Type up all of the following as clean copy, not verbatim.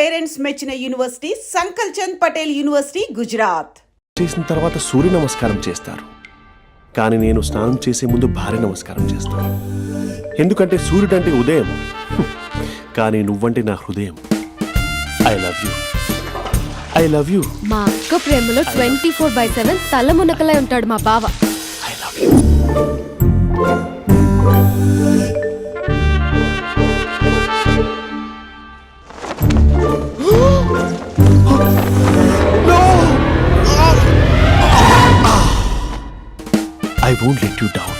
Parents మెచ్చిన university సంకల్ Chand Patel university Gujarat. చేసిన తర్వాత సూర్య నమస్కారం చేస్తారు, కానీ నేను స్నానం చేసే ముందు భార్య నమస్కారం చేస్తాను. ఎందుకంటే సూర్యుడు అంటే ఉదయం, కానీ నువ్వంటే నా హృదయం. I love you, I love you. మా అక్క ప్రేమలో 24/7 తల మునకలై ఉంటాడు మా బావ. I love you. I won't let you down.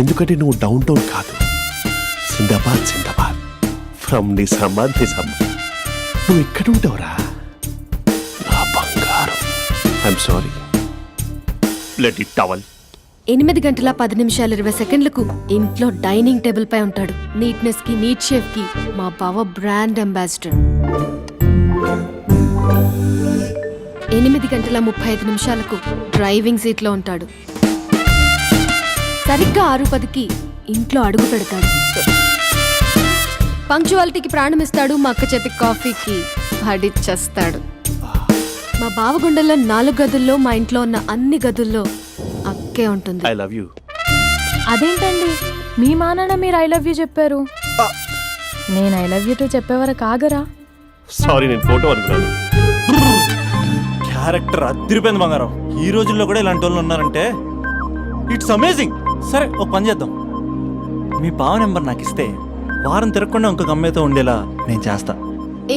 ఎందుకంటే నువ్వు డౌన్ టౌన్ కాదు, జిందాబాద్ జిందాబాద్ ఫ్రమ్ నిజామాబాద్ నిజామాబాద్. నువ్వు ఇక్కడ ఉంటావురా నా బంగారం. I'm sorry, let it towel. 8:10:20 ఇంట్లో డైనింగ్ టేబుల్ పై ఉంటాడు. నీట్నెస్ కి, నీట్ షేఫ్ కి మా బావ బ్రాండ్ అంబాసిడర్. 8:35 డ్రైవింగ్ సీట్ లో ఉంటాడు. సరిగ్గా 6:10 ఇంట్లో అడుగు పెడతాడు. పంక్చువాలిటీకి ప్రాణం ఇస్తాడు. మా అక్క చేతి కాఫీకి పడిచ్చేస్తాడు. మా బావ గుండెల్లో 4 గదుల్లో, మా ఇంట్లో ఉన్న అన్ని గదుల్లో అక్కే ఉంటుంది. I love you. అదేంటండి, మీ మా నాన్న మీరు ఐ లవ్ యూ చెప్పారు, నేను ఐ లవ్ యూ టు చెప్పేవరకు ఆగరా? సారీ, నేను ఫోటో అనుకున్నాను. క్యారెక్టర్ అదిరిపోయింది బంగారం. ఈ రోజుల్లో కూడా ఇలాంటి వాళ్ళు ఉన్నారంటే ఇట్స్ అమేజింగ్. సరే, ఒక పని చేద్దాం. మీ బావ నెంబర్ నాకు ఇస్తే వారం తిరగకుండా ఇంకొక అమ్మాయితో ఉండేలా నేను చేస్తా.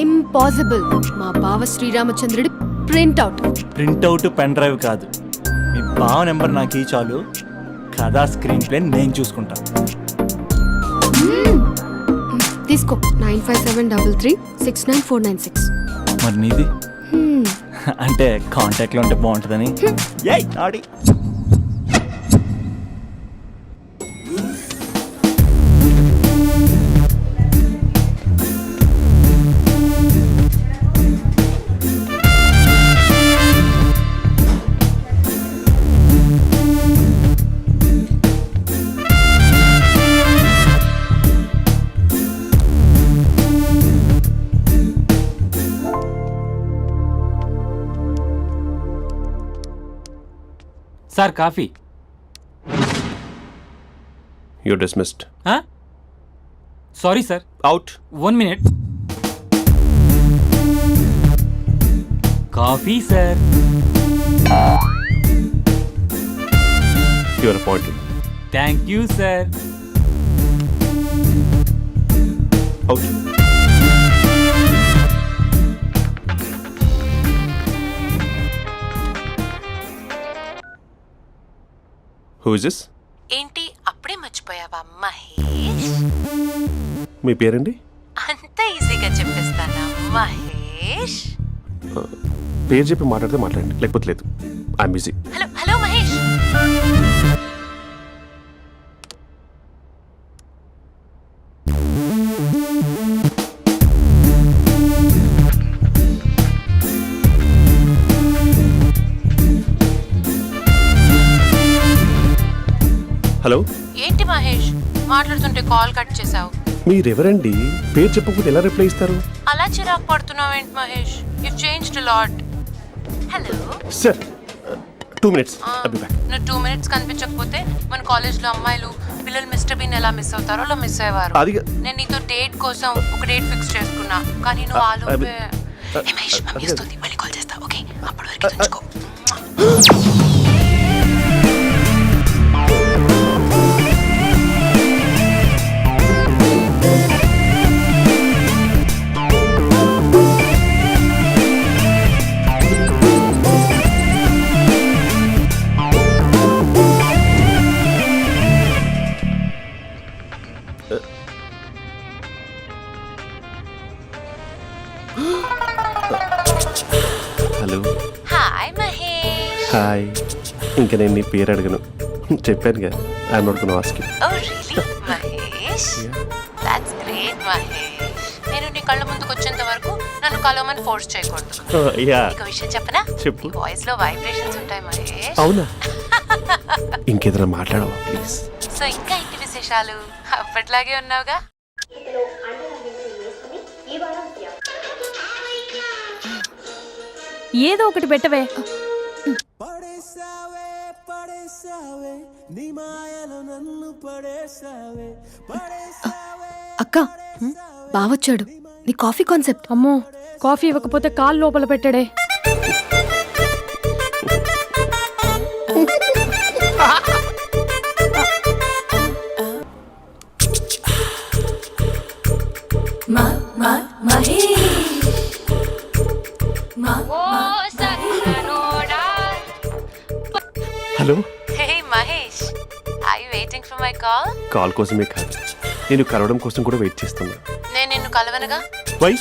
ఇంపాసిబుల్. మా బావ శ్రీరామచంద్రుడి ప్రింట్అవుట్. ప్రింట్అవుట్ పెన్ డ్రైవ్ కాదు, మీ బావ నెంబర్ నాకు ఈ చాలు. కథా స్క్రీన్ ప్లే నేను చూసుకుంటా. తీసుకో. 9573369496. మరి నీది? అంటే కాంటాక్ట్లో ఉంటే బాగుంటుందని. ఆడి sir coffee. You're dismissed. Sorry sir. Out. 1 minute. Coffee sir. You are appointed. Thank you sir. Out. Who is this? ఏంటి అప్పుడే మర్చిపోయావా మహేష్? మీ పేరండి? అంత ఈజీగా చెప్పేస్తానా మహేష్? పేరు చెప్పి మాట్లాడితే మాట్లాడండి, లేకపోతే లేదు. I'm busy. Hello hello Mahesh. Hello. ఏంటి మహేష్ మాట్లాడుతుంటే కాల్ కట్ చేసావు? మీరెవరండి? పేరు చెప్పకపోతే ఎలా రిప్లై ఇస్తారు? అలా చిరాకు పడుతున్నావేంటి Mahesh? You changed a lot. Hello sir, 2 minutes. I'll be back. నువ్వు 2 minutes కనిపించకపోతే మన కాలేజ్లో అమ్మాయిలు పిల్లలు మిస్టర్ బీన్ ఎలా మిస్ అవుతారో అలా మిస్ అయ్యేవారు. నేను నీతో డేట్ కోసం ఒక డేట్ ఫిక్స్ చేసుకున్నా, కానీ నువ్వు ఆలోపే. మహేష్ మమ్మీ వస్తుంది, మళ్ళీ కాల్ చేస్తా. ఓకే, అప్పటి వరకు తెచ్చుకో. హలో. హాయ్ మహేష్. హాయ్. ఇంకా నేను నీ పేరు అడగను, చెప్పానుగా. I'm not gonna ask you. Oh really Mahesh? That's great Mahesh. నేను నీ కళ్ళ ముందుకు వచ్చేంత వరకు నన్ను కలవమని ఫోర్స్ చేయకూడదు. ఒక విషయం చెప్పనా? చెప్పు. వాయిస్ లో వైబ్రేషన్స్ ఉంటాయి మహేష్. అవునా? ఇంకేదైనా మాట్లాడవా ప్లీజ్? సో ఇంకా ఇంటి విశేషాలు అప్పట్లాగే ఉన్నావుగా? ఏదో ఒకటి పెట్టవే. అక్క బావొచ్చాడు. నీ కాఫీ కాన్సెప్ట్. అమ్మో, కాఫీ ఇవ్వకపోతే కాలు లోపల పెట్టాడే. Hello, hey Mahesh, I waiting for my call. Call కోసమే కాదు, నేను కలవడం కోసం కూడా వెయిట్ చేస్తున్నా. నేను నిన్ను కలవనుగా. వై?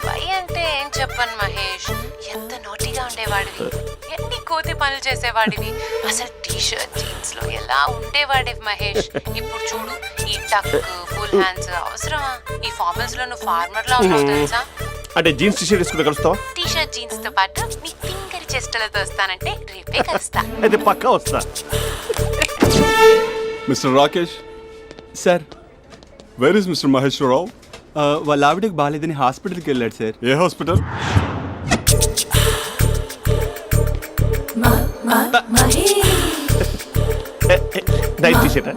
వై అంటే ఏం చెప్పను మహేష్, ఎంత నోటిగా ఉండేవాడివి, ఎన్ని కోతి పనులు చేసేవాడివి, అసలు టీ షర్ట్ జీన్స్ లో ఎలా ఉండేవాడివి మహేష్. ఇప్పుడు చూడు, ఈ టక్ ఫుల్ హ్యాండ్స్ అవసరమా? ఈ ఫార్మల్స్ లో నువ్వు ఫార్మర్ లా ఉన్నావు తెలుసా? అంటే జీన్స్ టీషర్ట్ వేసుకుంటే కలుస్తావా? టీ షర్ట్ జీన్స్ తో పాటు నీ తింగరి చెస్టలతో వస్తానంటే రేపే కలుస్తా. అయితే పక్కా వస్తా. Mister Rakesh, sir where is Mister Maheshwararao? వాళ్ళ ఆవిడకి బాగాలేదని హాస్పిటల్కి వెళ్ళాడు సార్. ఏ హాస్పిటల్? Night t shirt.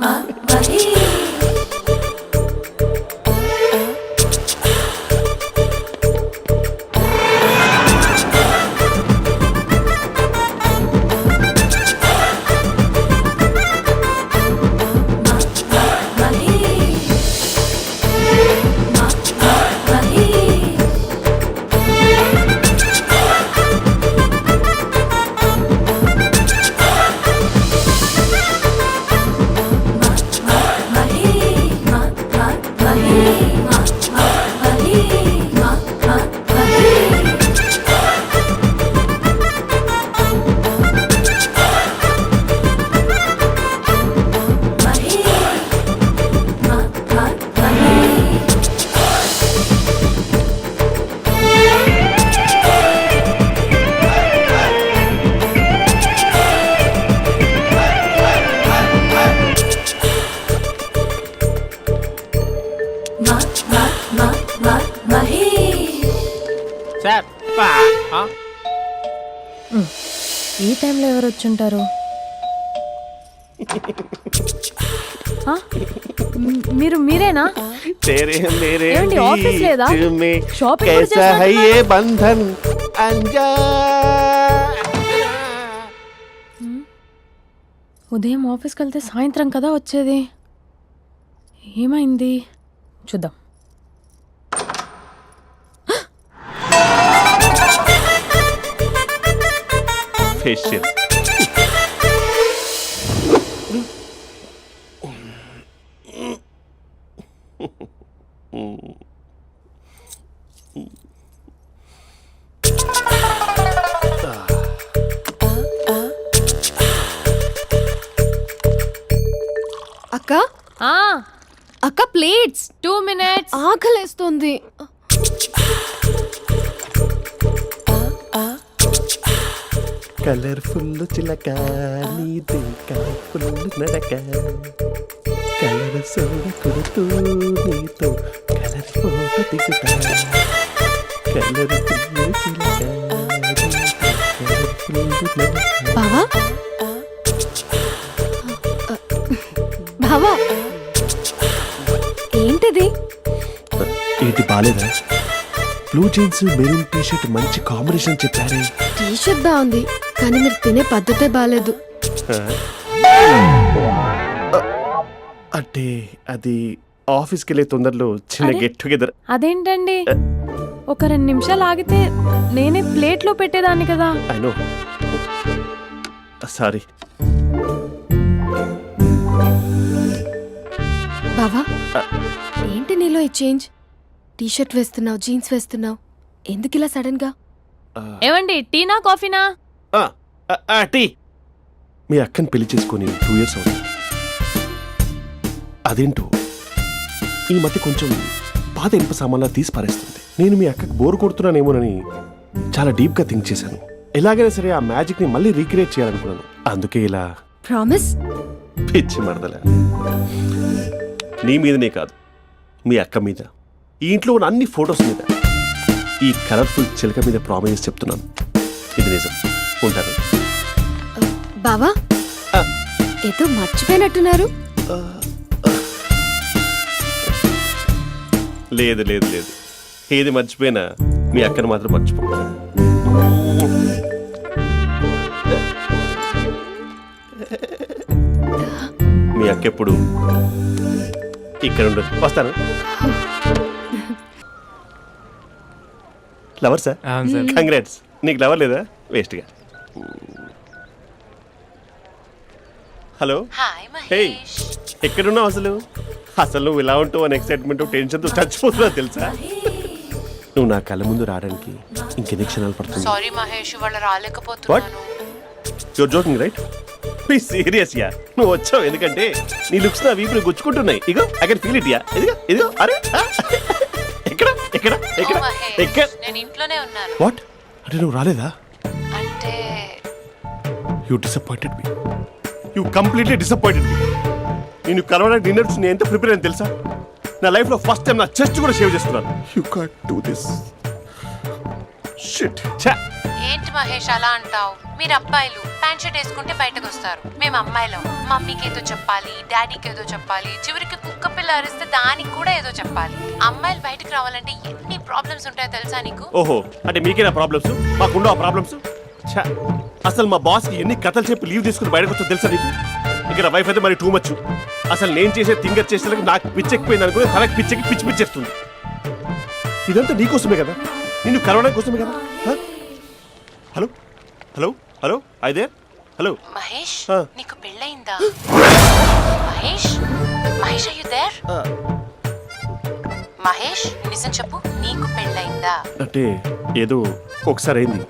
సార్ ఈ టైంలో ఎవరు వచ్చుంటారు? మీరేనా? तेरे मेरे ఏమండి, ఆఫీస్ లేదా? बीच में షాపింగ్ కూడా कैसा है చేస్తున్నారు? ये बंधन अंजा. ఉదయం ఆఫీస్కి వెళ్తే సాయంత్రం కదా వచ్చేది. ఏమైంది చూద్దాం. फेशियल. అక్క ఆ, అక్క ప్లేట్స్. 2 minutes. ఆకలేస్తుంది. కలర్ఫుల్ చిలక నీది కలర్ఫుల్ నడక కలర్ సోడ కొడుతూ నీతో కలర్ ఫోటో దిగుతా కలర్ఫుల్ చిలక కలర్ఫుల్ నడక. బావా బావా, ఏంటిది? ఏంటి బాలేదా? Blue jeans maroon T shirt మంచి కాంబినేషన్ చెప్పారే. టీ షర్ట్ బాగుంది, కానీ మీరు తినే పద్ధతే బాగాలేదు. అంటే అది ఆఫీస్కి వెళ్ళే తొందరలో చిన్న అరే? Get together. అదేంటండి, ఒక 2 నిమిషాలు ఆగితే నేనే ప్లేట్లో పెట్టేదాన్ని కదా. I know, sorry. బావా, ఏంటి నీలో ఈ చేంజ్? టీ షర్ట్ వేస్తున్నావు, జీన్స్ వేస్తున్నావు, ఎందుకు ఇలా సడన్ గా? ఏమండి, టీనా కాఫీనా? టీ. మీ అక్కని పెళ్లి చేసుకొని 2 years అవుతుంది. అదేంటో ఈ మధ్య కొంచెం పాత ఇనుప సామాన్లా తీసి పారేస్తుంది. నేను మీ అక్కకు బోర్ కొడుతున్నానేమోనని చాలా డీప్గా థింక్ చేశాను. ఎలాగైనా సరే ఆ మ్యాజిక్ని మళ్ళీ రీక్రియేట్ చేయాలనుకున్నాను. అందుకే ఇలా. ప్రామిస్? పిచ్చి మరదల, నీ మీదనే కాదు, మీ అక్క మీద, ఈ ఇంట్లో ఉన్న అన్ని ఫొటోస్ మీద, ఈ కలర్ఫుల్ చిలక మీద ప్రామిస్ చెప్తున్నాను. ఇది నిజం. ఉంటాను. బావా ఆ. ఏదో మర్చిపోయినట్టున్నారు. లేదు లేదు లేదు, ఏది మర్చిపోయినా మీ అక్కను మాత్రం మర్చిపో. మీ అక్క ఎప్పుడు ఇక్కడ ఉండదు. వస్తాను. లవర్ సార్, అవును సార్. కంగ్రాట్స్. నీకు లవర్ లేదా? వేస్ట్గా. Hello, hi hey, Mahesh. ఎక్కడున్నావు అసలు? అసలు నువ్వు ఇలా ఉంటావు అని ఎక్సైట్మెంట్ టెన్షన్తో చచ్చిపోతున్నావు తెలుసా? నువ్వు నా కళ్ళ ముందు రావడానికి ఇంకెన్ని క్షణాలు పడుతుంది? సారీ మహేష్, వాళ్ళు రాలేకపోతున్నాను. Your joking right? Please serious yeah. నువ్వు వచ్చావు ఎందుకంటే నీ లుక్స్ నా వీపుని గుచ్చుకుంటున్నాయి. ఇగో I can feel it yeah. ఇదిగో ఇదిగో. అరే ఎక్కడ ఎక్కడ ఎక్కడ ఓ మహేష్, ఎక్కడ? నేను ఇంట్లోనే ఉన్నాను. వాట్ అంటే నువ్వు రాలేదా? అంటే you disappointed me. You completely disappointed me. నేను కలవడానికి డిన్నర్స్ నేను ఎంత ప్రిపేర్ అని తెలుసా? నా లైఫ్లో ఫస్ట్ టైం నా చెస్ట్ కూడా సేవ్ చేస్తున్నాను. You can't do this shit. ఛా. ఏంటి మహేష్ అలా అంటావు? మీరు అబ్బాయిలు ప్యాంట్ షర్ట్ వేసుకుంటే బయటకు వస్తారు. మేము అమ్మాయిలం మమ్మీకి ఏదో చెప్పాలి, డాడీకి ఏదో చెప్పాలి, చివరికి కుక్క పిల్ల అరిస్తే దానికి కూడా ఏదో చెప్పాలి. అమ్మాయిలు బయటకు రావాలంటే ఎన్ని ప్రాబ్లమ్స్ ఉంటాయో తెలుసా నీకు? ఓహో, అంటే మీకేనా ప్రాబ్లమ్స్? మాకుండా ఆ ప్రాబ్లమ్స్? ఛా. అసలు మా బాస్కి ఎన్ని కథలు చెప్పి లీవ్ తీసుకుని బయటకు వచ్చో తెలుసా నీకు? ఇక్కడ వైఫ్ అయితే మరి టూ మచ్. అసలు నేను చేసే థింగర్ చేసేందుకు నాకు పిచ్చెక్కిపోయింది అనుకుని తనకి పిచ్చెక్కి పిచ్చి పిచ్చేస్తుంది. ఇదంతా నీకోసమే కదా, నిన్ను కలవడానికి కోసమే కదా. హలో హలో హలో అయితే హలో మహేష్, ఆ. నీకు పెళ్ళయిందా? Mahesh, Mahesh are you there? Mahesh, నిజం చెప్పు, నీకు పెళ్ళయిందా? అంటే ఏదో ఒకసారి అయింది,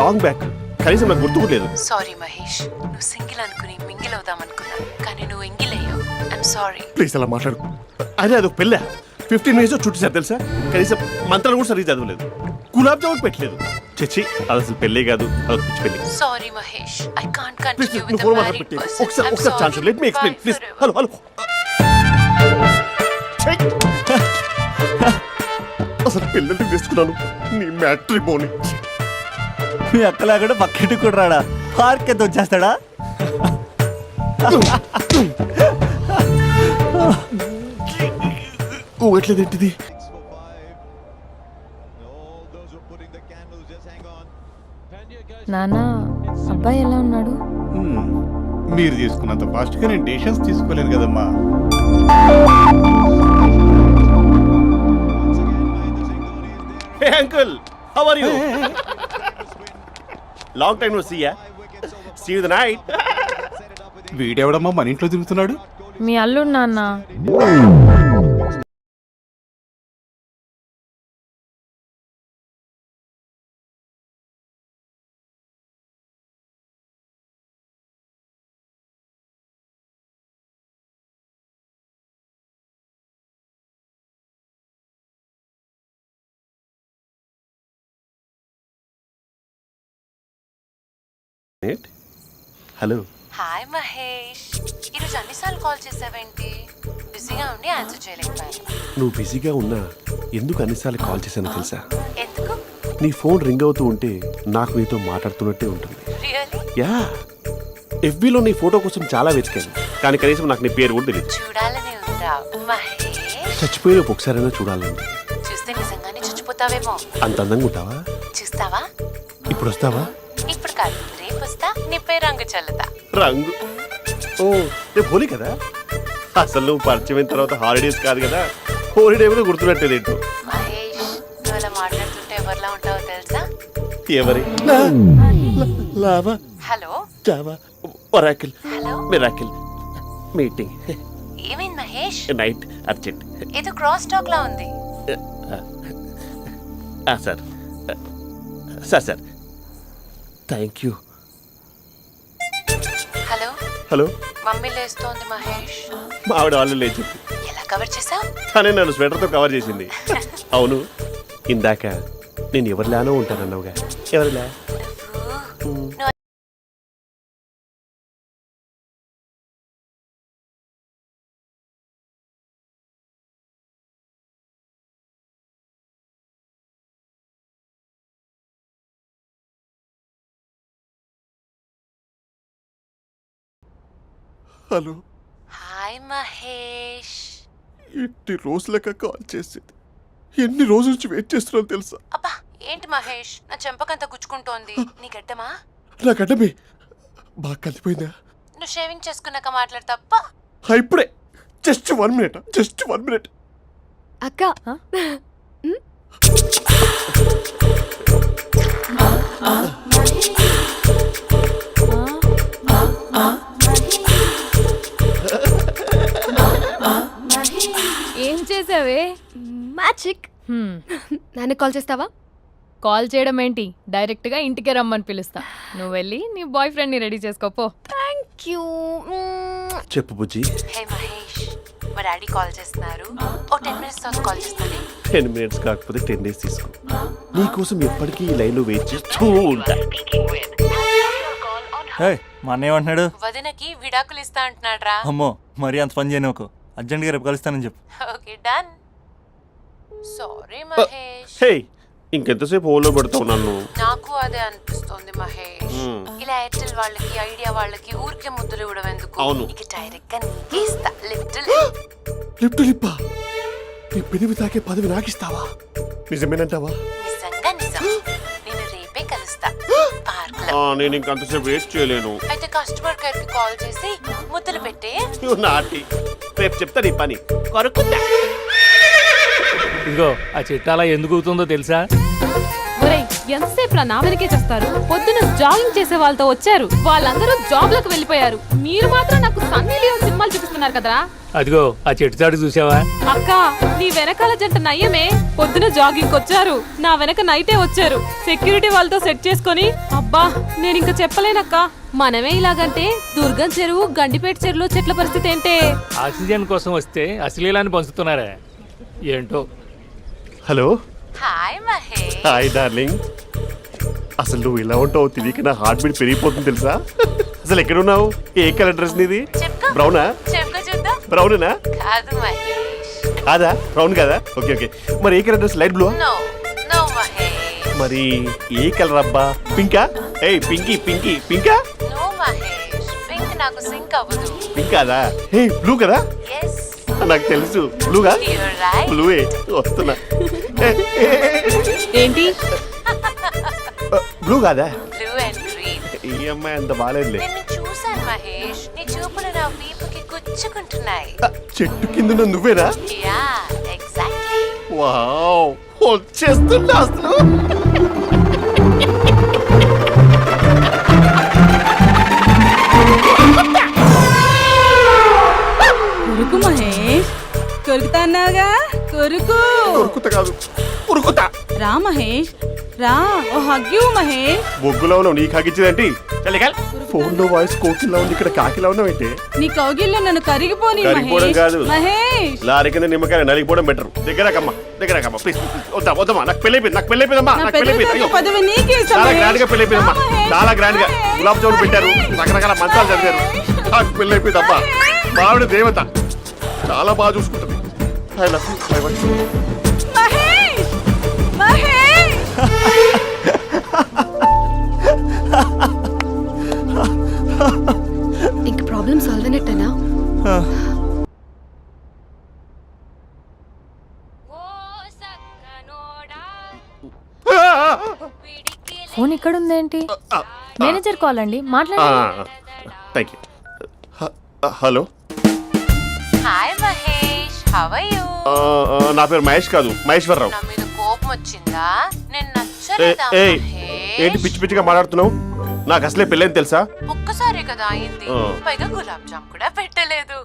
లాంగ్ బ్యాక్. కనీసం నాకు గుర్తుకులేదు. సారీ మహేష్, నువ్వు సింగిల్ అనుకుని మింగిల్ అవుదాం అనుకున్నా, కానీ నువ్వు ఎంగిల్ అయ్యావు. I'm sorry. ప్లీజ్ అలా మాట్లాడు. అదే అదొక పెళ్ళా? 15 minutes చుట్టూ సార్ తెలుసా? కనీసం మంత్రాలు కూడా సరిగ్గా చదవలేదు, గులాబ్ జామున్ పెట్టలేదు. చచ్చి, అది అసలు పెళ్ళే కాదు, అదొక పిచ్చి పెళ్ళి. Sorry Mahesh, I can't please continue నువ్వు విత్ ఫోన్ ద మాత్రం మ్యారీడ్ పెట్టి పర్సన్. ఒకసారి chance let me explain please. Hello hello. అసలు పిల్లల్ని తీసుకున్నాను నీ మ్యాట్రీ బోని. మీ అక్కలా కూడా పక్కింటి కూడా రాడా? పార్క్ ఎంత వచ్చేస్తాడా? ఊగట్లేదు ఏంటిది? నాన్న, అబ్బాయి ఎలా ఉన్నాడు? మీరు తీసుకున్నంత ఫాస్ట్గా నేను డెసిషన్స్ తీసుకోలేను కదమ్మా. Hey uncle, how are you? Long time no see ya. See you the night. వీడెవడమ్మా మన ఇంట్లో తిరుగుతున్నాడు? మీ అల్లుడు నాన్న. హలో. హాయ్ మహేష్, ఈరోజు అన్నిసార్లు కాల్ చేసావేంటి? బిజీగా ఉండి ఆన్సర్ చేయలేకపోయాను. నువ్వు బిజీగా ఉన్నా ఎందుకు అన్నిసార్లు కాల్ చేశానో తెలుసా? ఎందుకు? నీ ఫోన్ రింగ్ అవుతూ ఉంటే నాకు నీతో మాట్లాడుతున్నట్టే ఉంటుంది. రియల్లీ? యా, ఎఫ్బీలో నీ ఫోటో కోసం చాలా వెతికాను, కానీ కనీసం నాకు నీ పేరు కూడా తెలియదు. చూడాలని ఉందా మహేష్? చచ్చిపోయిన ఒకసారైనా చూడాలండి. చూస్తే నిజంగానే చచ్చిపోతావేమో. అంత అందంగా ఉంటావా? చూస్తావా? ఇప్పుడు వస్తావా? ఇప్పుడు కాదు, రేపు వస్తా, నీపై రంగు చల్లుతా. రంగు? ఓ, రేపు హోలీ కదా. అసలు నువ్వు పరిచయం అయిన తర్వాత హాలిడేస్ కాదు కదా, హోలిడే కూడా గుర్తున్నట్టేది ఏంటో. మహేష్, నువ్వు అలా మాట్లాడుతుంటే ఎవరిలా ఉంటావో తెలుసా? ఎవరి? Lava, hello Java, Oracle, hello, miracle, meeting, ఏమైంది మహేష్? Night, urgent. ఏదో క్రాస్ టాక్ లా ఉంది. Sir sir sir thank you. Hello, hello, mummy లేస్తోంది మహేష్. మా ఆవిడ వాళ్ళు లేచి ఎలా కవర్ చేసావు? తనే నన్ను స్వెటర్తో కవర్ చేసింది. అవును, ఇందాక నేను ఎవరిలానో ఉంటానన్నావుగా, ఎవరిలా? నువ్వు హలో. హాయ్ మహేష్. ఎన్ని రోజులక కాల్ చేసేది, ఎన్ని రోజుల నుంచి వెయిట్ చేస్తున్నావు తెలుసా? అబ్బా ఏంటి మహేష్, నా చెంపకంత గుచ్చుకుంటోంది. నీ గడ్డమా? నా గడ్డమే బాగా కలిపోయిందా? నువ్వు షేవింగ్ చేసుకున్నాక మాట్లాడు తప్ప. ఇప్పుడే జస్ట్ 1 minute, జస్ట్ 1 minute. అక్క ఏం చేసావే? మ్యాజిక్. నాన్న కాల్ చేస్తావా? కాల్ చేయడం ఏంటి, డైరెక్ట్గా ఇంటికే రమ్మని పిలుస్తా. నువ్వు వెళ్ళి నీ బాయ్ ఫ్రెండ్ని రెడీ చేసుకోపో. Thank you. చెప్పు బుజ్జి. హే మహేష్, మా డాడీ కాల్ చేస్తున్నారు. ఓ 10 minutes తర్వాత కాల్ చేస్తాను. 10 minutes కాకపోతే 10 days తీసుకో. నీకోసం ఎప్పటికీ ఈ లైన్లో వెయిట్ చేస్తూ ఉంటా. హే మా అన్నయ్య ఏమంటున్నాడు? వదినకి విడాకులు ఇస్తా అంటున్నాడు రా. అమ్మో మరీ అంత పని చేయను. అర్జెంట్గా రేపు కలుస్తానని చెప్పు. Okay done. సారీ మహేష్. హే ఇంకెంతసేపు హోల్లో పెడతావు నన్ను? నాకు అదే అనిపిస్తోంది మహేష్. ఇలా ఎయిర్టెల్ వాళ్ళకి, ఐడియా వాళ్ళకి ఊరికే ముద్దులు ఇవ్వడం ఎందుకు? అవును. ఇక డైరెక్ట్ గా నీకే ఇస్తా. లిటిల్ లిప్టు లిప్పా, నీ పెనివి తాకే పదవి నాకిస్తావా? నిజమేనంటావా? నిజంగా నిజం. నేను రేపే కలుస్తా పార్క్ లో. నేను ఇంకంతసేపు వెయిట్ చేయలేను. అయితే కస్టమర్ కేర్ కి కాల్ చేసి ముద్దులు పెట్టే. నాటి రేపు చెప్తా నీ పని. కొరుకుందా ఇదిగో ఆ చెట్టు అలా ఎందుకు అవుతుందో తెలుసా? ఒరేయ్, ఎంతసేపు నా వెనకే చేస్తారు? పొద్దున జాగింగ్ చేసే వాళ్ళతో వచ్చారు, వాళ్ళందరూ జాబ్లకు వెళ్ళిపోయారు. మీరు మాత్రం నాకు సన్నీ లియోన్ సినిమాలు చూపిస్తున్నారు కదరా. అదిగో ఆ చెట్టు చాటు చూసావా? అక్క, నీ వెనకాల జంట నయ్యమే. పొద్దున జాగింగ్ వచ్చారు, నా వెనక నైటే వచ్చారు. సెక్యూరిటీ వాళ్ళతో సెట్ చేసుకొని, అబ్బా నేను ఇంకా చెప్పలేనక్క. మనమే ఇలాగంటే దుర్గం చెరువు, గండిపేట చెరువులో చెట్ల పరిస్థితి ఏంటే? ఆక్సిజన్ కోసం వస్తే అశ్లీలాన్ని పంచుతున్నారా ఏంటో. Hello. Hi Mahesh. Hi darling. అసలు నువ్వు ఇలా ఉంటావు తెలియక నా హార్ట్ బీట్ పెరిగిపోతుంది తెలుసా? అసలు ఎక్కడున్నావు? ఏ కలర్ డ్రెస్ నీది? చెప్పుకో. బ్రౌనా? చెప్పుకో చూద్దాం. బ్రౌనేనా? కాదు మహేష్. కాదా? బ్రౌన్ కాదా? Okay okay. మరి ఏ colour dress? Light blue? No no Mahesh. మరి ఏ కలర్ అబ్బా? పింకా? ఏయ్ పింకీ పింకీ పింకా? నో మహేష్, పింక్ నాకు సింక్ అవ్వదు. పింక్ కాదా? ఏ బ్లూ కదా? ఎస్ నాకు తెలుసు. బ్లూగా? You're right. బ్లూవే వస్తున్నా. ఏంటి? బ్లూ కాదా? Blue and green. ఈ అమ్మాయి అంత బాగాలేదులే. నిన్ను చూశాను మహేష్, నీ చూపులు నా వీపుకి గుచ్చుకుంటున్నాయి. చెట్టు కింద నువ్వేనా? Yeah exactly. వావ్, వచ్చేస్తున్నా అసలు. కొరుకు మహేష్, కొరుకుతా అన్నావుగా, కొరుకు. ఉరుకుతా కాదు, ఉరుకుతా. రా మహేష్ రా, ఓ హగ్గు మహేష్. బొగ్గులో ఉన్నావు, నీకు హగించిందేంటి? ఫోన్ లో వాయిస్ కోకిలా ఉంది, ఇక్కడ కాకిలా ఉన్నావు ఏంటి? నీ కౌగిల్లో నన్ను కరిగిపోని కరిగిపోవడం కాదు. మహేష్. లారీ కింద నిమ్మకాయ నలిగిపోవడం బెటర్. దగ్గరకమ్మా ప్లీజ్. వద్దమ్మా, నాకు పెళ్ళైపోయిందమ్మా, నా నాకు పెద్ద పెళ్ళైపోయింది. పదవి నీకే ఇస్తా చాలా మహేష్. గ్రాండ్ గా పెళ్ళైపోయిందమ్మా, రా మహేష్. చాలా గ్రాండ్ గా. గులాబ్ జామున్ పెట్టారు, రకరకాల మంచాలు చదివారు. నాకు పెళ్ళైపోయిందమ్మా. మావిడ దేవత, చాలా బాగా చూసుకుంటుంది. I love you, my wife. Mahesh Mahesh. ఇంక ప్రాబ్లం సాల్వ్ అయినట్టేనా? ఫోన్ ఇక్కడ ఉందేంటి? మేనేజర్ కాల్ అండి, మాట్లాడండి. Thank you. Hello. Hi Mahesh, how are you? నా పేరు మహేష్ కాదు, మహేశ్వరరావు. నా మీద కోపం వచ్చిందా? నేను నచ్చలేదా ఏంటి మహేష్? పిచ్చి పిచ్చిగా మాట్లాడుతున్నావు? నాకు అసలే పెళ్ళని తెలుసా? ఒక్కసారి కదా అయింది, పైగా గులాబ్ జామ్ కూడా పెట్టలేదు.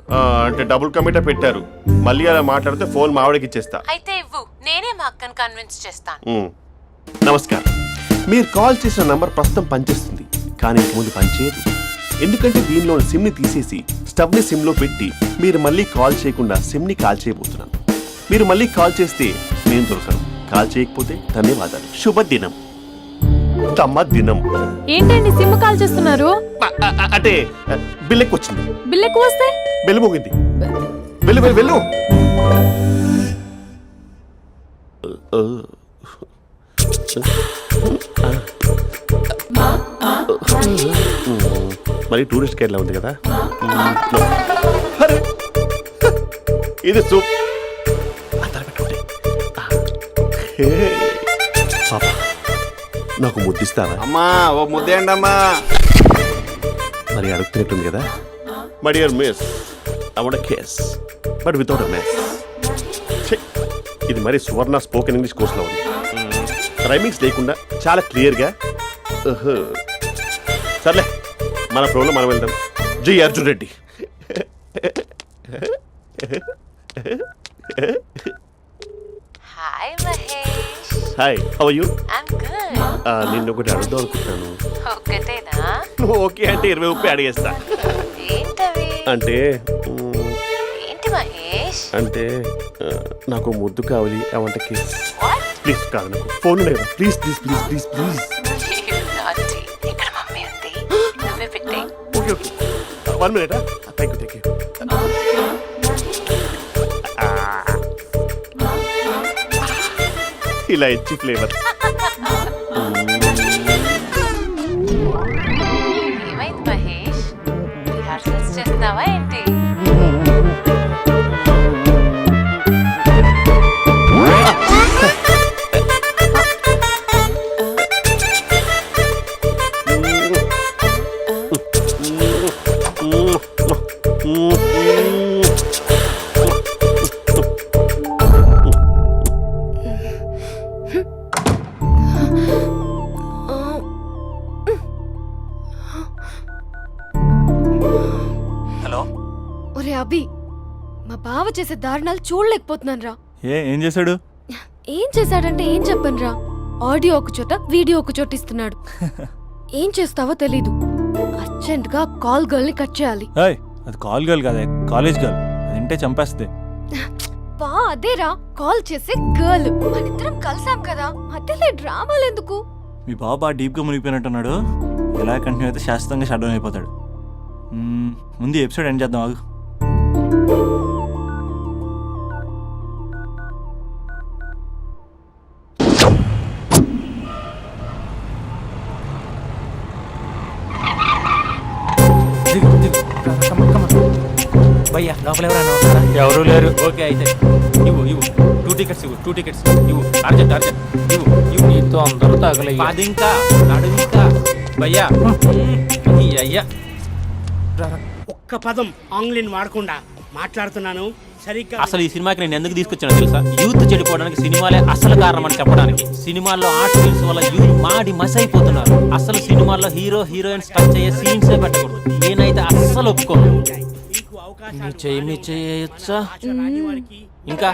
అంటే డబుల్ కమిటా పెట్టారు. మళ్ళీ అలా మాట్లాడితే ఫోన్ మావిడకి ఇచ్చేస్తా. అయితే ఇవ్వు, నేనే మా అక్కని కన్విన్స్ చేస్తాను. నమస్కారం. మీరు కాల్ చేసిన నంబర్ ప్రస్తుతం పనిచేస్తుంది, కానీ ఇంక ముందు పనిచేయదు. ఎందుకంటే దీనిలో సిమ్ ని తీసేసి స్టవ్ ని సిమ్ లో పెట్టి మీరు మళ్ళీ కాల్ చేయకుండా సిమ్ ని కాల్ చేయబోతున్నాను. మీరు మళ్ళీ కాల్ చేస్తే నేను దొరకను, కాల్ చేయకపోతే ధన్యవాదాలు. శుభదినం. తమ దినం. ఏంటండి సిమ్ కాల్ చేస్తున్నారు? అంటే బిల్ ఎక్కువ వచ్చింది. బిల్ ఎక్కువ వస్తే? బెల్లు మోగింది. వెళ్ళు వెళ్ళు వెళ్ళు. మరి టూరిస్ట్ కేర్లా ఉంది కదా. ఇది సూప్ అందరూ పెట్టుకోండి. హే. పాప నాకు ముద్దిస్తావా? అమ్మా ఓ ముద్దేయండి అమ్మా. మరి అడుగుతున్నట్టుంది కదా. My dear miss, I want kiss but without a miss. ఇది మరి సువర్ణ స్పోకెన్ ఇంగ్లీష్ కోర్సులో ఉంది. రైమింగ్స్ లేకుండా చాలా క్లియర్గా. సర్లే, మన ప్రోగ్రాం మనం వెళ్దాం. Jai Arjun Reddy. Hi Mahesh. Hi, how are you? I'm good. నిన్ను ఒకటి అడుగుదాం అనుకుంటున్నాను. ఒక్కటేనా? నువ్వు ఓకే అంటే 20 అడిగేస్తా. ఏంటవి? అంటే ఏంటి మహేష్? అంటే నాకు ముద్దు కావాలి. I want kiss. What? Please కాదు, నాకు ఫోన్ లేదా? Please please please please please. నాటి ఇక్కడ మమ్మీ ఉంది, నువ్వే పెట్టే. Okay okay, 1 minute. Thank you. ఇలా ఇచ్చి ఫ్లేవర్. ఏమైంది మహేష్? రిహార్సల్స్ చేస్తున్నావా ఏంటి? ఒరే అభి, మా బావ చేసే దారుణాలు చూడలేకపోతున్నాను రా. ఏం చేశాడు? ఏం చేశాడంటే ఏం చెప్పను రా. ఆడియో ఒక చోట, వీడియో ఒక చోట ఇస్తున్నాడు. ఏం చేస్తావో తెలీదు. అర్జెంట్ గా కాల్ గర్ల్ ని కట్ చేయాలి. ఏయ్, అది కాల్ గర్ల్ కాదే, కాలేజ్ గర్ల్. అది వింటే చంపేస్తే. బా అదేరా, కాల్ చేసే గర్ల్. మనిద్దరం కలిసాం కదా, మధ్యలో డ్రామాలు ఎందుకు? మీ బాబు బాగా డీప్గా మునిగిపోయినట్టున్నాడు. ఎలా కంటిన్యూ అయితే శాశ్వతంగా షట్ డౌన్ అయిపోతాడు. ముందు ఎపిసోడ్ ఎండ్ చేద్దాం, ఆగు. భయ్యా లోపల ఎవరైనా ఉన్నారా? ఎవరూ లేరు. ఓకే అయితే ఇవ్వు 2 టికెట్స్ ఇవ్వు. 2 టికెట్స్ ఇవ్వు. అర్జెంట్ ఇవ్వు. నీతో అందరూ తగలయ్యా. 10 ఇంకా నడుము ఇంకా. భయ్యా ఈ అయ్యా ఒక్క పదం ఆంగ్లీన్ వాడకుండా మాట్లాడుతున్నాను సరిగ్గా. అసలు ఈ సినిమాకి నేను ఎందుకు తీసుకొచ్చానో తెలుసా? యూత్ చెడిపోవడానికి సినిమాలే అసలు కారణం అని చెప్పడానికి. సినిమాల్లో ఆర్ట్ ఫిల్మ్స్ వల్ల యూత్ మాడి మస్ అయిపోతున్నారు. అసలు సినిమాల్లో హీరో హీరోయిన్స్ టచ్ అయ్యే సీన్సే పెట్టకూడదు. నేనైతే అస్సలు ఒప్పుకోను. మీ చేయొచ్చా? ఇంకా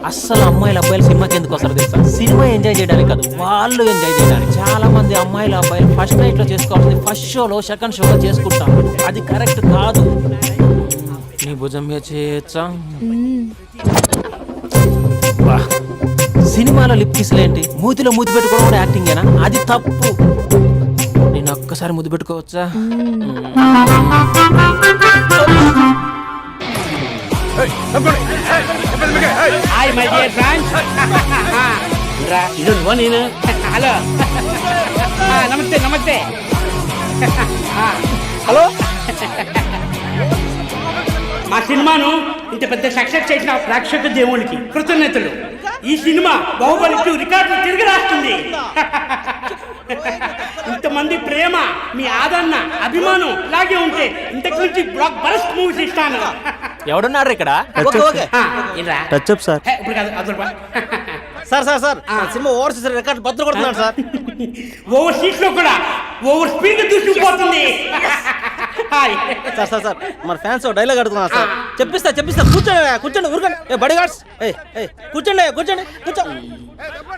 అస్సలు అమ్మాయిలు అబ్బాయిలు సినిమాకి ఎందుకు వస్తారు తెలుసా? సినిమా ఎంజాయ్ చేయడానికి కాదు, వాళ్ళు ఎంజాయ్ చేయడానికి. చాలా మంది అమ్మాయిలు అబ్బాయిలు ఫస్ట్ నైట్ లో చేసుకోవాల్సింది ఫస్ట్ షోలో, సెకండ్ షోలో చేసుకుంటాం. అది కరెక్ట్ కాదు. నీ భుజం మీద చేయొచ్చా? సినిమాలో లిప్ కిస్లేంటి? మూతిలో మూతి పెట్టుకోవడం కూడా యాక్టింగేనా? అది తప్పు. నేను ఒక్కసారి ముద్దు పెట్టుకోవచ్చా? Hi my dear friends. ఇది నువ్వు నేను. హలో, నమస్తే. హలో. మా సినిమాను ఇంత పెద్ద సక్సెస్ చేసిన ప్రేక్షక దేవునికి కృతజ్ఞతలు. ఈ సినిమా బాహుబలి 2 రికార్డులు తిరిగి రాస్తుంది. ఇంతమంది ప్రేమ, మీ ఆదరణ, అభిమానం ఇలాగే ఉంటే ఇంతకు నుంచి బ్లాక్ బరస్ట్ మూవీస్ ఇస్తాను. ఎవడున్నారు ఇక్కడ? Touch up sir. ఇప్పుడు కాదు, అదొక సార్ సినిమా ఓవర్సీస్ రికార్డ్ బద్దలు కొడుతున్నాడు సార్. ఓవర్ సీట్స్ లో కూడా ఓవర్ స్పీడ్ గా దూసుకుపోతుంది. సార్ మన ఫ్యాన్స్ డైలాగ్ అడుగుతున్నారు సార్. చెప్పిస్తా కూర్చోండి ఊరుకోండి. బడి గార్డ్స్ కూర్చోండి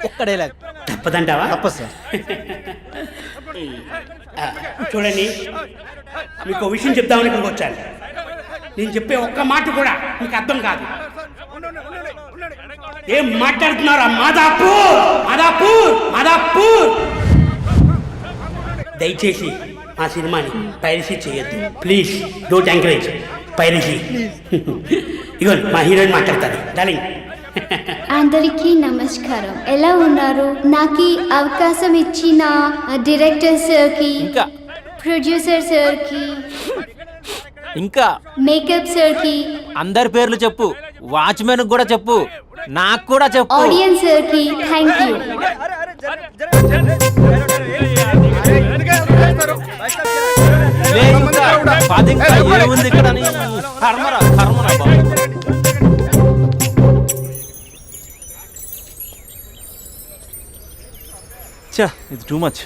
ఒక్క డైలాగ్. తప్పదంటావా? తప్పదు సార్. చూడండి, మీకు విషయం చెప్దామని ఇక్కడికి వచ్చాను. నేను చెప్పే ఒక్క మాట కూడా మీకు అర్థం కాదు. ఏం మాట్లాడుతున్నారా? మాదాపూర్. దయచేసి మా సినిమాని పైరసీ చేయొద్దు ప్లీజ్. Don't encourage piracy. ఇగోండి మా హీరోయిన్ మాట్లాడతారు. డార్లింగ్. అందరికీ నమస్కారం. ఎలా ఉన్నారు? నాకు ఈ అవకాశం ఇచ్చిన డైరెక్టర్ సార్కి, ప్రొడ్యూసర్ సార్కి, ఇంకా మేకప్ సార్కి, అందరి పేర్లు చెప్పు. వాచ్మెన్ కూడా చెప్పు, నాకు కూడా చెప్పు. ఆడియన్స్ సార్కి థ్యాంక్ యూ. లే ఇంకా, పది ఇంకా ఏముంది ఇక్కడ అని. కర్మరా కర్మరా బాబు. చా ఇది టూ మచ్.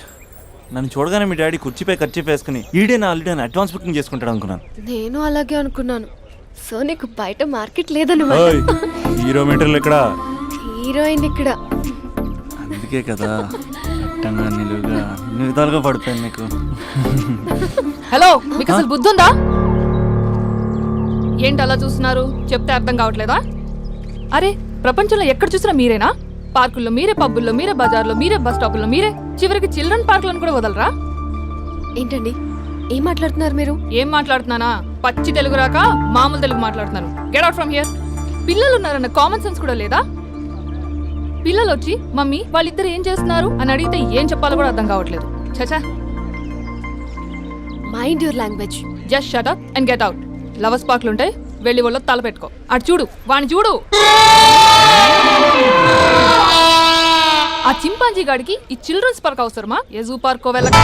నన్ను చూడగానే మీ డాడీ కుర్చీపై ఖర్చు వేసుకుని ఈడే నా ఆల్రెడీ అని అడ్వాన్స్ బుకింగ్ చేసుకుంటాడు అనుకున్నాను. నేను అలాగే అనుకున్నాను. సో నీకు బయట మార్కెట్ లేదన్నమాట. ఓయ్, హీరో మీటర్లు ఇక్కడ. హీరోయిన్ ఇక్కడ. అందుకే కదా అట్టంగా నిలువుగా అన్ని విధాలుగా పడిపోయాను నీకు. హలో, మీకు అసలు బుద్ధి ఉందా? ఏంటి అలా చూస్తున్నారు? చెప్తే అర్థం కావట్లేదా? అరే, ప్రపంచంలో ఎక్కడ చూసినా మీరేనా? పార్కుల్లో మీరే, పబ్బుల్లో మీరే, బజార్లో మీరే, బస్ స్టాపుల్లో మీరే, చివరికి చిల్డ్రన్ పార్కులను కూడా వదలరా? ఏంటండి ఏం మాట్లాడుతున్నారు మీరు? ఏం మాట్లాడుతున్నానా? పచ్చి తెలుగు రాక మామూలు తెలుగు మాట్లాడుతున్నాను. Get out from here. పిల్లలు ఉన్నారన్న కామన్ సెన్స్ కూడా లేదా? పిల్లలు వచ్చి మమ్మీ వాళ్ళిద్దరు ఏం చేస్తున్నారు అని అడిగితే ఏం చెప్పాలో కూడా అర్థం కావట్లేదు. చచా. Mind your language. Just shut up and get out. Lovers పార్క్లు ఉంటాయి, వెళ్ళి వాళ్ళ తల పెట్టుకో. అటు చూడు, వాణ్ణి చూడు. ఆ చింపాంజీ గాడికి ఈ చిల్డ్రన్స్ పార్క్ అవసరమా? ఏ జూ పార్కో వెళ్ళక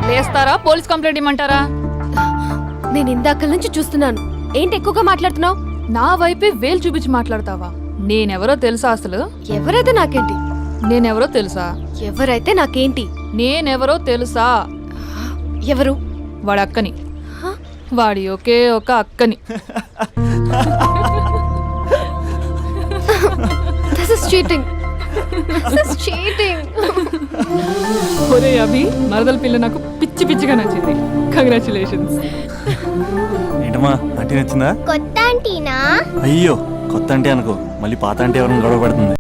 లేస్తారా? పోలీస్ కంప్లైంట్ ఇమ్మంటారా? నేను ఇందాక నుంచి చూస్తున్నాను. ఏంటి ఎక్కువగా మాట్లాడుతున్నావు? నా వైపే వేలు చూపించి మాట్లాడతావా? నేనెవరో తెలుసా? అసలు ఎవరైతే నాకేంటి? నేనెవరో తెలుసా? ఎవరైతే నాకేంటి? నేనెవరో తెలుసా? ఎవరు? వాడి అక్కని. వాడి ఒకే ఒక అక్కని. This is cheating. This is cheating. ఒరే అభి, మరదల పిల్ల నాకు పిచ్చి పిచ్చిగా నచ్చింది. కంగ్రాచులేషన్స్. ఏంటమ్మా అంటే నచ్చిందా? కొత్త ఆంటీనా? అయ్యో, కొత్త అంటే అనుకో, మళ్ళీ పాత అంటే ఎవరైనా గొడవ పడుతుంది.